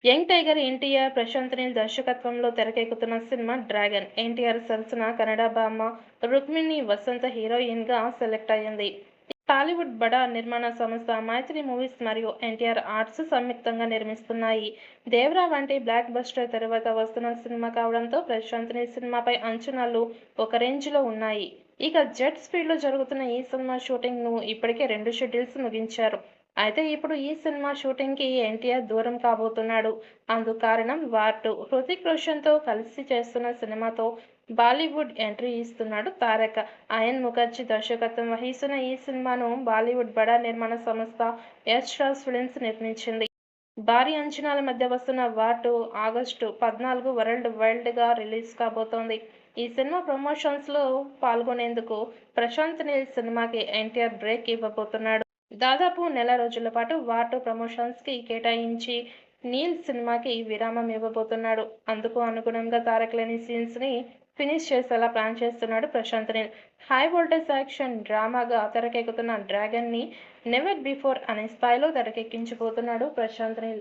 Young tiger NTR, Prashanth Neel దర్శకత్వంలో తెరకెక్కుతున్న cinema 'dragon'. NTR సరసన కన్నడ భామ రుక్మిణి వసంత హీరోయిన్‌గా సెలెక్ట్ అయ్యింది. టాలీవుడ్ బడా నిర్మాణ సంస్థ మైత్రి మూవీస్ మరియు ఎన్టీఆర్ ఆర్ట్స్ సంయుక్తంగా నిర్మిస్తున్నాయి. 'దేవరా' వంటి బ్లాక్ బస్టర్ తరువాత వస్తున్న సినిమా కావడంతో ప్రశాంత్ నీల్ సినిమాపై అంచనాలు ఒక రేంజ్‌లో ఉన్నాయి. ఇక జెట్ స్పీడ్‌లో జరుగుతున్న ఈ సినిమా షూటింగ్‌ను ఇప్పటికే 2 షెడ్యూల్స్ ముగించారు. అయితే ఇప్పుడు ఈ సినిమా షూటింగ్‌కి ఎన్టీఆర్ దూరం కాబోతున్నాడు. అందుకు కారణం 'వార్ 2'. హృతిక్ రోషన్‌తో కలిసి చేస్తున్న సినిమాతో బాలీవుడ్ ఎంట్రీ ఇస్తున్నాడు తారక్. అయాన్ ముఖర్జీ దర్శకత్వం వహిస్తున్న ఈ సినిమాను బాలీవుడ్ బడా నిర్మాణ సంస్థ యష్ రాజ్ ఫిల్మ్స్ నిర్మించింది. భారీ అంచనాల మధ్య వస్తున్న 'వార్ 2' ఆగస్టు 14 వరల్డ్ వైడ్‌గా రిలీజ్ కాబోతోంది. ఈ సినిమా ప్రమోషన్స్‌లో పాల్గొనేందుకు ప్రశాంత్ నీల్ సినిమాకి ఎన్టీఆర్ బ్రేక్ ఇవ్వబోతున్నాడు. దాదాపు నెల రోజుల పాటు 'వార్ 2' ప్రమోషన్స్‌కి కేటాయించి నీల్ సినిమాకి విరామం ఇవ్వబోతున్నాడు. అందుకు అనుగుణంగా తారక్ లేని సీన్స్‌ని ఫినిష్ చేసేలా ప్లాన్ చేస్తున్నాడు Prashanth Neel. High voltage action డ్రామాగా తెరకెక్కుతున్న 'డ్రాగన్'ని నెవర్ బిఫోర్ అనే స్థాయిలో తెరకెక్కించబోతున్నాడు ప్రశాంత్ నీల్.